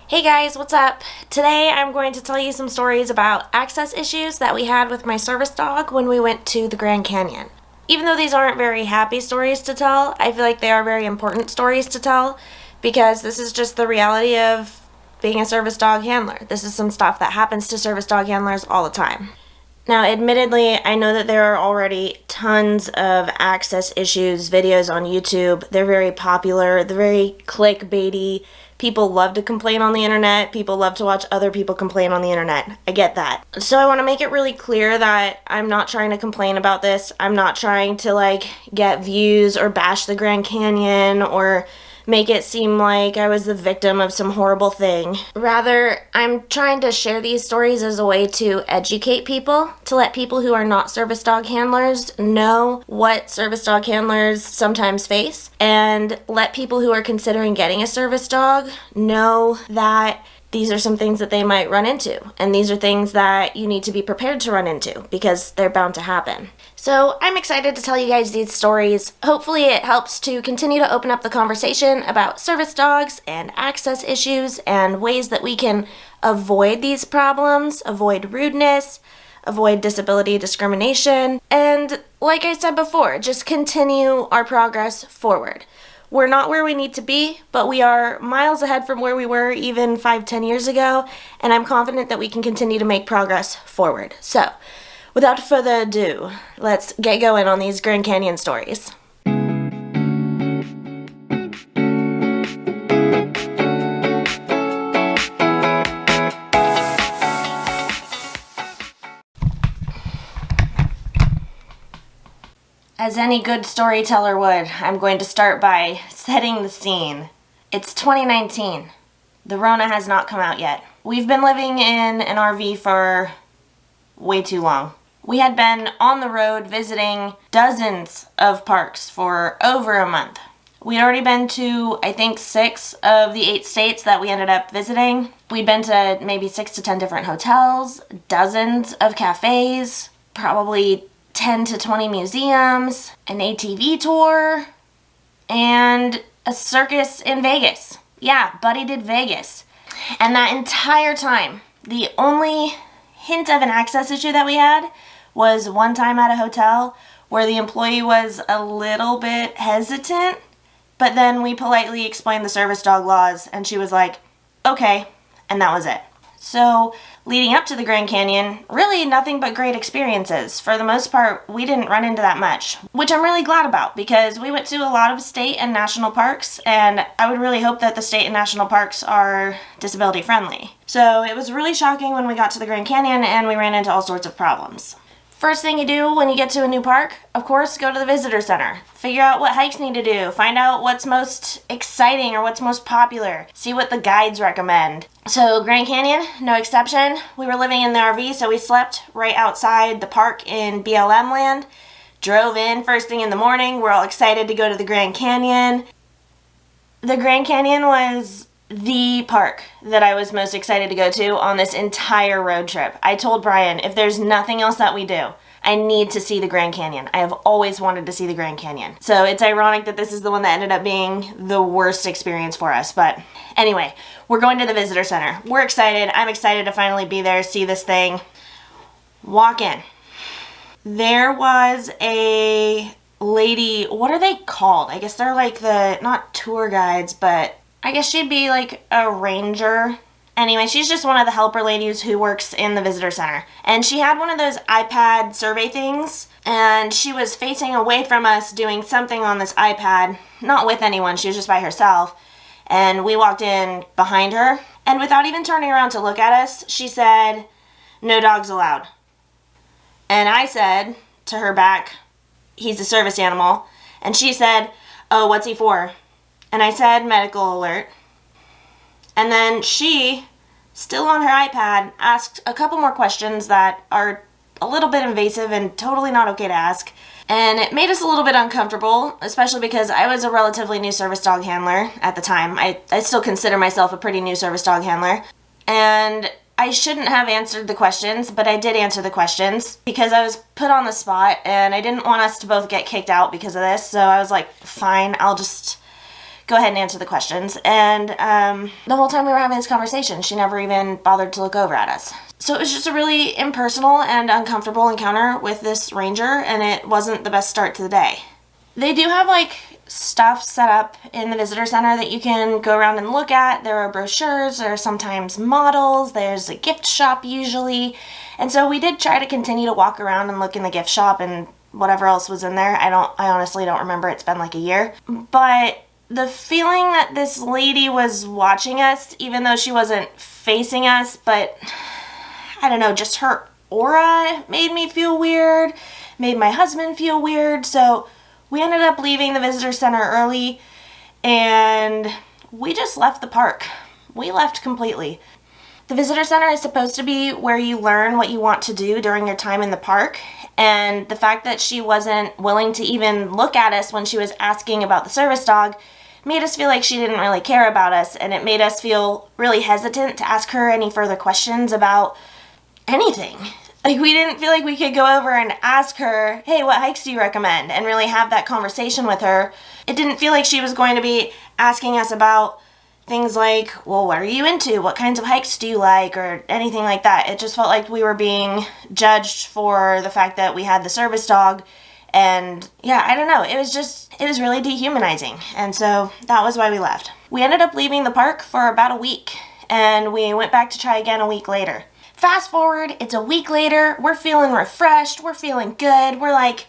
Hey guys, what's up? Today I'm going to tell you some stories about access issues that we had with my service dog when we went to the Grand Canyon. Even though these aren't very happy stories to tell, I feel like they are very important stories to tell because this is just the reality of being a service dog handler. This is some stuff that happens to service dog handlers all the time. Now, admittedly, I know that there are already tons of access issues videos on YouTube. They're very popular, they're very clickbaity. People love to complain on the internet. People love to watch other people complain on the internet. I get that. So I want to make it really clear that I'm not trying to complain about this. I'm not trying to get views or bash the Grand Canyon or make it seem like I was the victim of some horrible thing. Rather, I'm trying to share these stories as a way to educate people, to let people who are not service dog handlers know what service dog handlers sometimes face, and let people who are considering getting a service dog know that these are some things that they might run into, and these are things that you need to be prepared to run into because they're bound to happen. So I'm excited to tell you guys these stories. Hopefully it helps to continue to open up the conversation about service dogs and access issues and ways that we can avoid these problems, avoid rudeness, avoid disability discrimination, and like I said before, just continue our progress forward. We're not where we need to be, but we are miles ahead from where we were even 5-10 years ago, and I'm confident that we can continue to make progress forward. So, without further ado, let's get going on these Grand Canyon stories. As any good storyteller would, I'm going to start by setting the scene. It's 2019. The Rona has not come out yet. We've been living in an RV for way too long. We had been on the road visiting dozens of parks for over a month. We'd already been to, I think, 6 of the 8 states that we ended up visiting. We'd been to maybe 6 to 10 different hotels, dozens of cafes, probably 10 to 20 museums, an ATV tour, and a circus in Vegas. Yeah, Buddy did Vegas. And that entire time, the only hint of an access issue that we had was one time at a hotel where the employee was a little bit hesitant, but then we politely explained the service dog laws and she was like, okay, and that was it. So, leading up to the Grand Canyon, really nothing but great experiences. For the most part, we didn't run into that much, which I'm really glad about because we went to a lot of state and national parks, and I would really hope that the state and national parks are disability friendly. So it was really shocking when we got to the Grand Canyon and we ran into all sorts of problems. First thing you do when you get to a new park, of course, go to the visitor center. Figure out what hikes need to do. Find out what's most exciting or what's most popular. See what the guides recommend. So Grand Canyon, no exception. We were living in the RV, so we slept right outside the park in BLM land. Drove in first thing in the morning. We're all excited to go to the Grand Canyon. The Grand Canyon was the park that I was most excited to go to on this entire road trip. I told Brian, if there's nothing else that we do, I need to see the Grand Canyon. I have always wanted to see the Grand Canyon. So it's ironic that this is the one that ended up being the worst experience for us. But anyway, we're going to the visitor center. We're excited. I'm excited to finally be there, see this thing. Walk in. There was a lady, what are they called? I guess they're like not tour guides, but I guess she'd be like a ranger. Anyway, she's just one of the helper ladies who works in the visitor center. And she had one of those iPad survey things, and she was facing away from us doing something on this iPad, not with anyone, she was just by herself. And we walked in behind her, and without even turning around to look at us, she said, "No dogs allowed." And I said to her back, "He's a service animal." And she said, "Oh, what's he for?" And I said, "Medical alert." And then she, still on her iPad, asked a couple more questions that are a little bit invasive and totally not okay to ask. And it made us a little bit uncomfortable, especially because I was a relatively new service dog handler at the time. I still consider myself a pretty new service dog handler. And I shouldn't have answered the questions, but I did answer the questions because I was put on the spot and I didn't want us to both get kicked out because of this. So I was like, fine, I'll just go ahead and answer the questions. And the whole time we were having this conversation, she never even bothered to look over at us. So it was just a really impersonal and uncomfortable encounter with this ranger, and it wasn't the best start to the day. They do have like stuff set up in the visitor center that you can go around and look at. There are brochures, there are sometimes models, there's a gift shop usually. And so we did try to continue to walk around and look in the gift shop and whatever else was in there. I honestly don't remember. It's been like a year. But the feeling that this lady was watching us, even though she wasn't facing us, but I don't know, just her aura made me feel weird, made my husband feel weird. So we ended up leaving the visitor center early and we just left the park. We left completely. The visitor center is supposed to be where you learn what you want to do during your time in the park. And the fact that she wasn't willing to even look at us when she was asking about the service dog made us feel like she didn't really care about us. And it made us feel really hesitant to ask her any further questions about anything. Like, we didn't feel like we could go over and ask her, hey, what hikes do you recommend? And really have that conversation with her. It didn't feel like she was going to be asking us about things like, well, what are you into? What kinds of hikes do you like? Or anything like that. It just felt like we were being judged for the fact that we had the service dog. And yeah, I don't know. It was really dehumanizing. And so that was why we left. We ended up leaving the park for about a week. And we went back to try again a week later. Fast forward, it's a week later, we're feeling refreshed, we're feeling good, we're like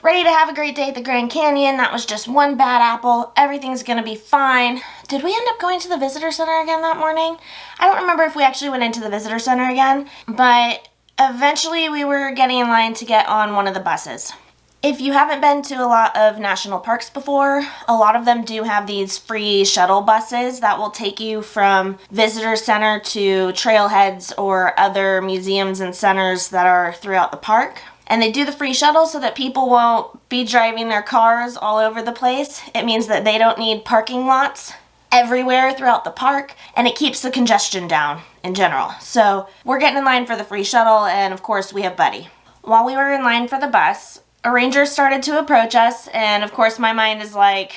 ready to have a great day at the Grand Canyon. That was just one bad apple, everything's gonna be fine. Did we end up going to the visitor center again that morning? I don't remember if we actually went into the visitor center again, but eventually we were getting in line to get on one of the buses. If you haven't been to a lot of national parks before, a lot of them do have these free shuttle buses that will take you from visitor center to trailheads or other museums and centers that are throughout the park. And they do the free shuttle so that people won't be driving their cars all over the place. It means that they don't need parking lots everywhere throughout the park, and it keeps the congestion down in general. So we're getting in line for the free shuttle, and of course we have Buddy. While we were in line for the bus, a ranger started to approach us, and of course my mind is like,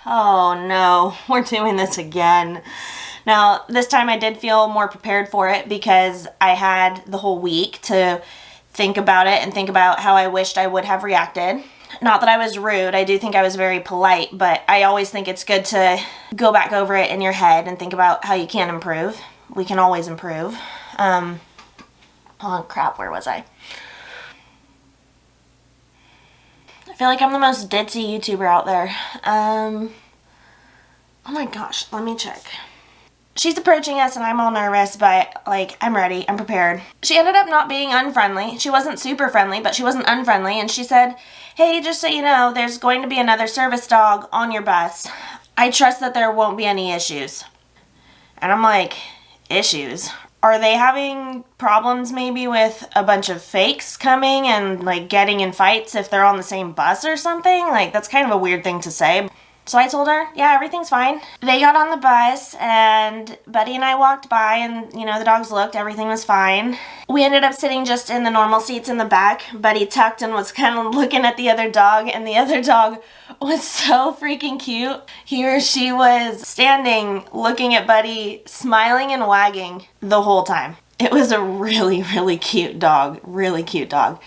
oh no, we're doing this again. Now, this time I did feel more prepared for it because I had the whole week to think about it and think about how I wished I would have reacted. Not that I was rude, I do think I was very polite, but I always think it's good to go back over it in your head and think about how you can improve. We can always improve. Oh crap, where was I? I feel like I'm the most ditzy YouTuber out there. Oh my gosh, let me check. She's approaching us and I'm all nervous, but like, I'm ready, I'm prepared. She ended up not being unfriendly. She wasn't super friendly, but she wasn't unfriendly, and she said, hey, just so you know, there's going to be another service dog on your bus. I trust that there won't be any issues. And I'm like, issues? Are they having problems maybe with a bunch of fakes coming and like getting in fights if they're on the same bus or something? Like, that's kind of a weird thing to say. So I told her, yeah, everything's fine. They got on the bus and Buddy and I walked by and, you know, the dogs looked, everything was fine. We ended up sitting just in the normal seats in the back. Buddy tucked and was kind of looking at the other dog, and the other dog was so freaking cute. He or she was standing looking at Buddy, smiling and wagging the whole time. It was a really, really cute dog. Really cute dog.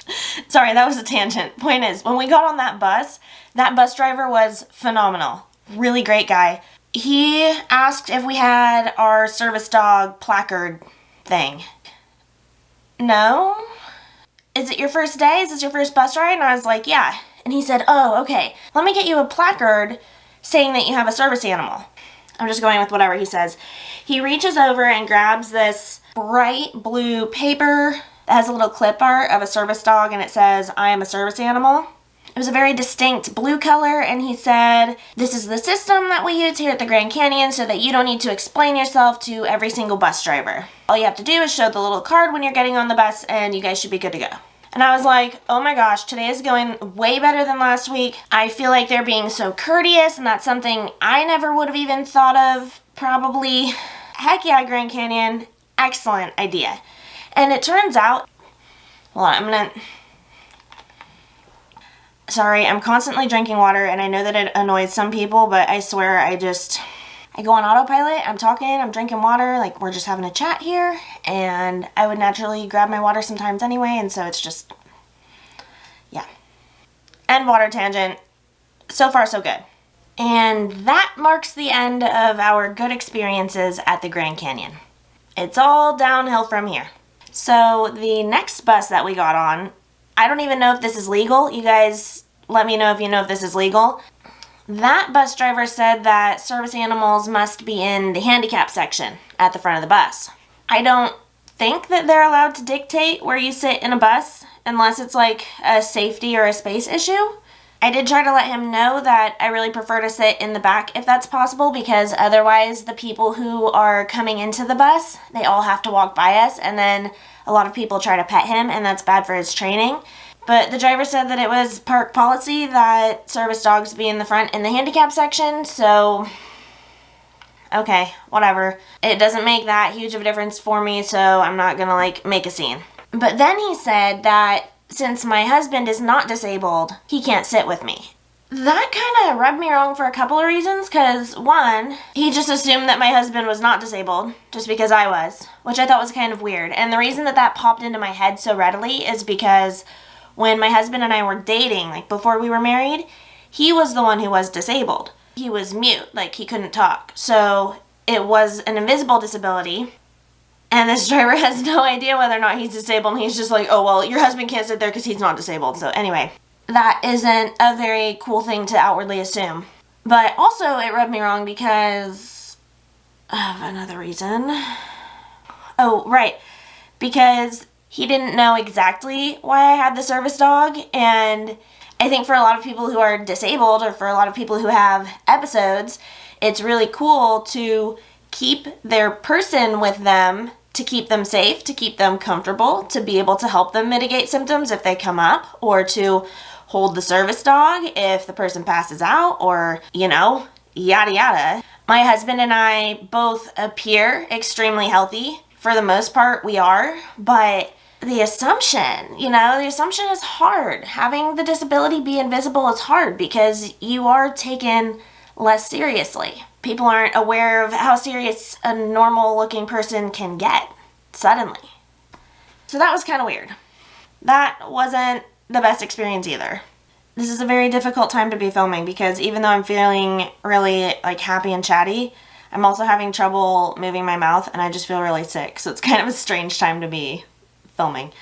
Sorry, that was a tangent. Point is, when we got on that bus driver was phenomenal. Really great guy. He asked if we had our service dog placard thing. No? Is it your first day? Is this your first bus ride? And I was like, yeah. And he said, oh, okay. Let me get you a placard saying that you have a service animal. I'm just going with whatever he says. He reaches over and grabs this bright blue paper that has a little clip art of a service dog, and it says, I am a service animal. It was a very distinct blue color, and he said, this is the system that we use here at the Grand Canyon so that you don't need to explain yourself to every single bus driver. All you have to do is show the little card when you're getting on the bus, and you guys should be good to go. And I was like, oh my gosh, today is going way better than last week. I feel like they're being so courteous, and that's something I never would have even thought of, probably. Heck yeah, Grand Canyon. Excellent idea. And it turns out, hold on, Sorry, I'm constantly drinking water, and I know that it annoys some people, but I swear I go on autopilot. I'm talking, I'm drinking water, like we're just having a chat here, and I would naturally grab my water sometimes anyway, and so it's just, yeah. End water tangent. So far, so good. And that marks the end of our good experiences at the Grand Canyon. It's all downhill from here. So the next bus that we got on, I don't even know if this is legal. You guys let me know if you know if this is legal. That bus driver said that service animals must be in the handicap section at the front of the bus. I don't think that they're allowed to dictate where you sit in a bus unless it's like a safety or a space issue. I did try to let him know that I really prefer to sit in the back if that's possible, because otherwise the people who are coming into the bus, they all have to walk by us, and then a lot of people try to pet him, and that's bad for his training. But the driver said that it was park policy that service dogs be in the front in the handicap section, so okay, whatever. It doesn't make that huge of a difference for me, so I'm not gonna make a scene. But then he said that since my husband is not disabled, he can't sit with me. That kind of rubbed me wrong for a couple of reasons, because one, he just assumed that my husband was not disabled, just because I was, which I thought was kind of weird. And the reason that that popped into my head so readily is because when my husband and I were dating, before we were married, he was the one who was disabled. He was mute, he couldn't talk. So it was an invisible disability. And this driver has no idea whether or not he's disabled, and he's just like, oh, well, your husband can't sit there because he's not disabled. So anyway, that isn't a very cool thing to outwardly assume. But also, it rubbed me wrong because of another reason. Oh, right. Because he didn't know exactly why I had the service dog, and I think for a lot of people who are disabled, or for a lot of people who have episodes, it's really cool to keep their person with them, to keep them safe, to keep them comfortable, to be able to help them mitigate symptoms if they come up, or to hold the service dog if the person passes out, or, yada yada. My husband and I both appear extremely healthy. For the most part, we are, but the assumption is hard. Having the disability be invisible is hard because you are taken less seriously. People aren't aware of how serious a normal-looking person can get suddenly. So that was kind of weird. That wasn't the best experience either. This is a very difficult time to be filming because even though I'm feeling really happy and chatty, I'm also having trouble moving my mouth and I just feel really sick. So it's kind of a strange time to be filming.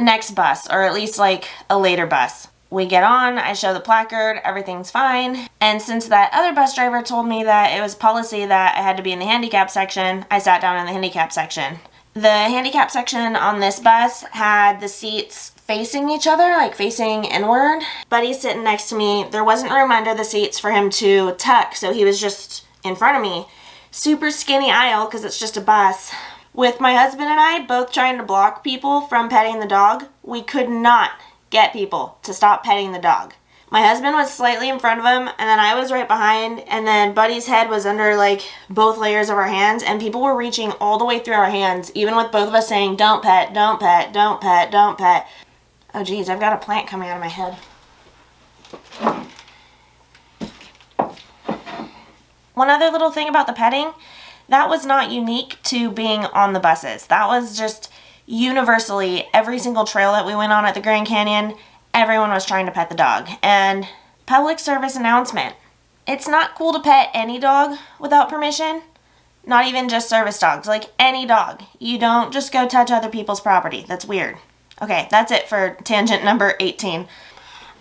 Next bus, or at least a later bus. We get on, I show the placard, everything's fine. And since that other bus driver told me that it was policy that I had to be in the handicap section, I sat down in the handicap section. The handicap section on this bus had the seats facing each other, facing inward. Buddy's sitting next to me. There wasn't room under the seats for him to tuck, so he was just in front of me. Super skinny aisle, because it's just a bus. With my husband and I both trying to block people from petting the dog, we could not get people to stop petting the dog. My husband was slightly in front of him, and then I was right behind, and then Buddy's head was under both layers of our hands, and people were reaching all the way through our hands, even with both of us saying, don't pet, don't pet, don't pet, don't pet. Oh geez, I've got a plant coming out of my head. One other little thing about the petting, that was not unique to being on the buses. That was just universally, every single trail that we went on at the Grand Canyon, everyone was trying to pet the dog. And public service announcement, it's not cool to pet any dog without permission. Not even just service dogs, any dog. You don't just go touch other people's property. That's weird. Okay, that's it for tangent number 18.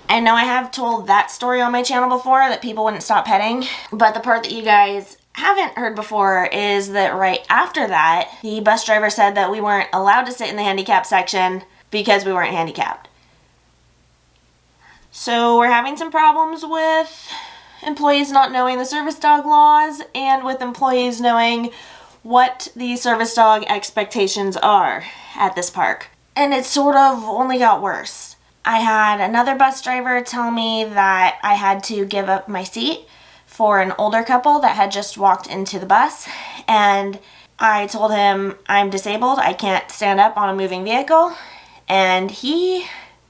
I know I have told that story on my channel before, that people wouldn't stop petting, but the part that you guys haven't heard before is that right after that, the bus driver said that we weren't allowed to sit in the handicap section because we weren't handicapped. So we're having some problems with employees not knowing the service dog laws and with employees knowing what the service dog expectations are at this park. And it sort of only got worse. I had another bus driver tell me that I had to give up my seat for an older couple that had just walked into the bus, and I told him I'm disabled, I can't stand up on a moving vehicle, and he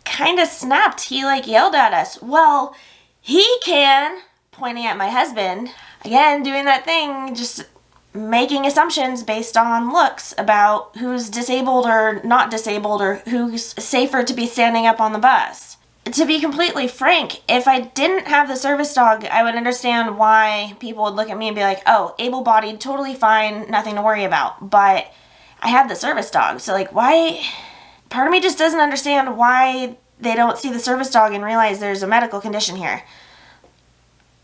kind of snapped. He like yelled at us, "Well, he can," pointing at my husband. Again, doing that thing, just making assumptions based on looks about who's disabled or not disabled or who's safer to be standing up on the bus. To be completely frank, if I didn't have the service dog, I would understand why people would look at me and be like, "Oh, able-bodied, totally fine, nothing to worry about." But I had the service dog, so like, why? Part of me just doesn't understand why they don't see the service dog and realize there's a medical condition here.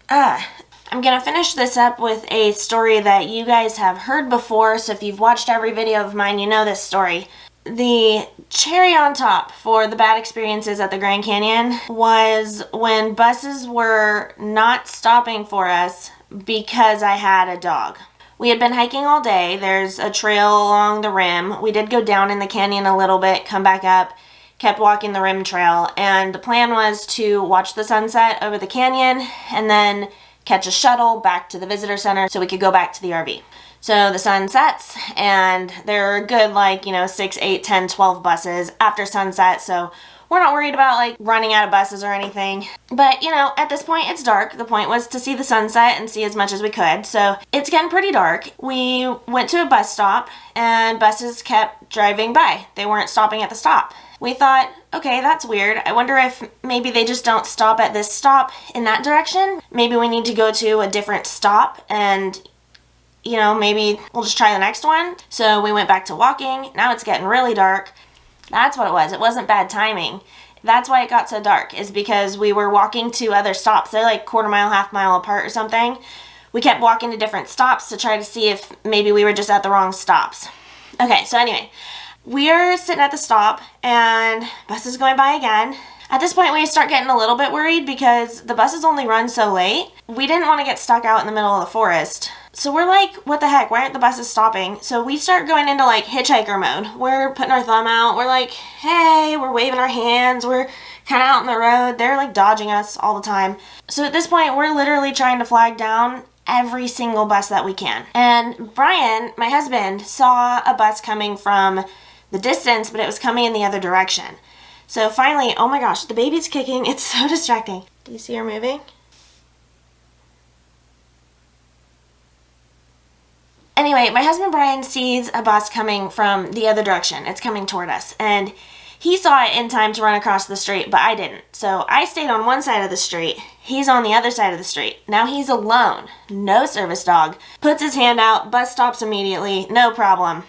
I'm gonna finish this up with a story that you guys have heard before, so if you've watched every video of mine, you know this story. The cherry on top for the bad experiences at the Grand Canyon was when buses were not stopping for us because I had a dog. We had been hiking all day. There's a trail along the rim. We did go down in the canyon a little bit, come back up, kept walking the rim trail, and the plan was to watch the sunset over the canyon and then catch a shuttle back to the visitor center so we could go back to the RV. So the sun sets, and there are a good 6, 8, 10, 12 buses after sunset, so we're not worried about running out of buses or anything. But at this point it's dark. The point was to see the sunset and see as much as we could, so it's getting pretty dark. We went to a bus stop and buses kept driving by. They weren't stopping at the stop. We thought, okay, that's weird. I wonder if maybe they just don't stop at this stop in that direction. Maybe we need to go to a different stop and maybe we'll just try the next one. So we went back to walking. Now it's getting really dark. That's what it was. It wasn't bad timing. That's why it got so dark, is because we were walking to other stops. They're like quarter mile, half mile apart or something. We kept walking to different stops to try to see if maybe we were just at the wrong stops. Okay, so anyway, we're sitting at the stop and bus is going by again. At this point, we start getting a little bit worried because the buses only run so late. We didn't want to get stuck out in the middle of the forest. So we're like, what the heck? Why aren't the buses stopping? So we start going into hitchhiker mode. We're putting our thumb out. We're like, hey, we're waving our hands. We're kind of out in the road. They're dodging us all the time. So at this point, we're literally trying to flag down every single bus that we can. And Brian, my husband, saw a bus coming from the distance, but it was coming in the other direction. So finally, oh my gosh, the baby's kicking. It's so distracting. Do you see her moving? Anyway, my husband Brian sees a bus coming from the other direction. It's coming toward us. And he saw it in time to run across the street, but I didn't. So I stayed on one side of the street. He's on the other side of the street. Now he's alone. No service dog. Puts his hand out. Bus stops immediately. No problem.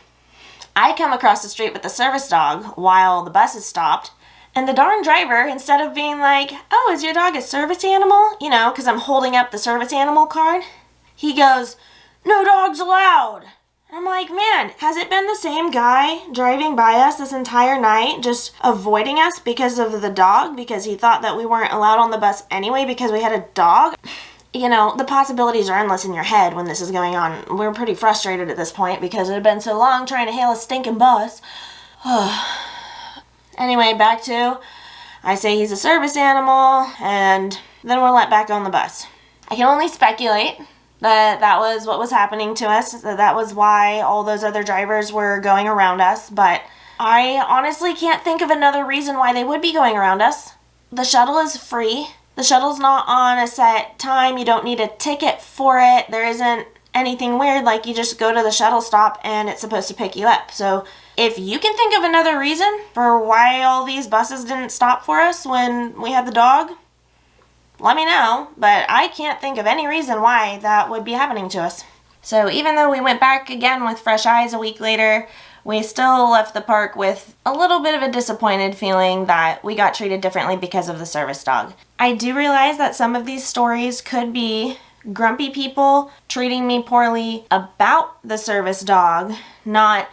I come across the street with the service dog while the bus is stopped. And the darn driver, instead of being like, "Oh, is your dog a service animal?" Because I'm holding up the service animal card, he goes, "No dogs allowed." I'm like, man, has it been the same guy driving by us this entire night, just avoiding us because of the dog, because he thought that we weren't allowed on the bus anyway because we had a dog? The possibilities are endless in your head when this is going on. We're pretty frustrated at this point because it had been so long trying to hail a stinking bus. Anyway, back to, I say he's a service animal, and then we're let back on the bus. I can only speculate that was what was happening to us, that was why all those other drivers were going around us, but I honestly can't think of another reason why they would be going around us. The shuttle is free. The shuttle's not on a set time. You don't need a ticket for it. There isn't anything weird, you just go to the shuttle stop and it's supposed to pick you up. So if you can think of another reason for why all these buses didn't stop for us when we had the dog, let me know, but I can't think of any reason why that would be happening to us. So even though we went back again with fresh eyes a week later, we still left the park with a little bit of a disappointed feeling that we got treated differently because of the service dog. I do realize that some of these stories could be grumpy people treating me poorly about the service dog, not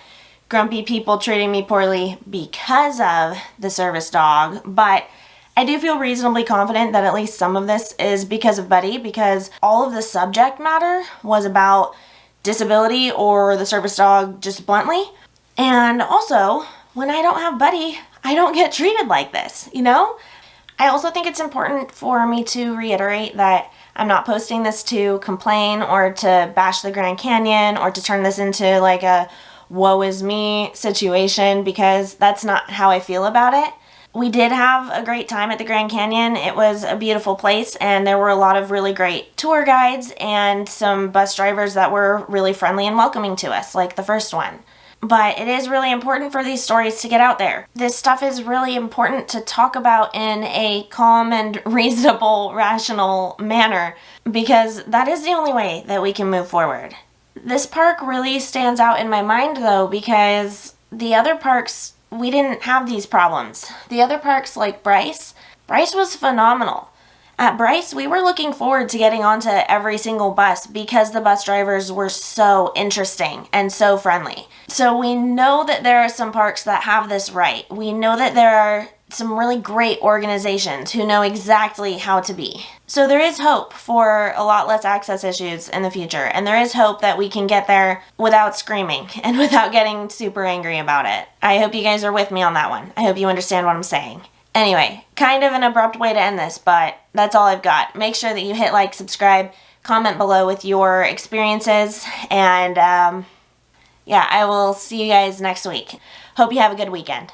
grumpy people treating me poorly because of the service dog, but I do feel reasonably confident that at least some of this is because of Buddy, because all of the subject matter was about disability or the service dog just bluntly. And also, when I don't have Buddy, I don't get treated like this, I also think it's important for me to reiterate that I'm not posting this to complain or to bash the Grand Canyon or to turn this into a woe is me situation, because that's not how I feel about it. We did have a great time at the Grand Canyon. It was a beautiful place, and there were a lot of really great tour guides and some bus drivers that were really friendly and welcoming to us, like the first one. But it is really important for these stories to get out there. This stuff is really important to talk about in a calm and reasonable, rational manner, because that is the only way that we can move forward. This park really stands out in my mind, though, because the other parks, we didn't have these problems. The other parks, like Bryce was phenomenal. At Bryce, we were looking forward to getting onto every single bus because the bus drivers were so interesting and so friendly. So we know that there are some parks that have this right. We know that there are some really great organizations who know exactly how to be. So there is hope for a lot less access issues in the future, and there is hope that we can get there without screaming and without getting super angry about it. I hope you guys are with me on that one. I hope you understand what I'm saying. Anyway, kind of an abrupt way to end this, but that's all I've got. Make sure that you hit like, subscribe, comment below with your experiences, and yeah, I will see you guys next week. Hope you have a good weekend.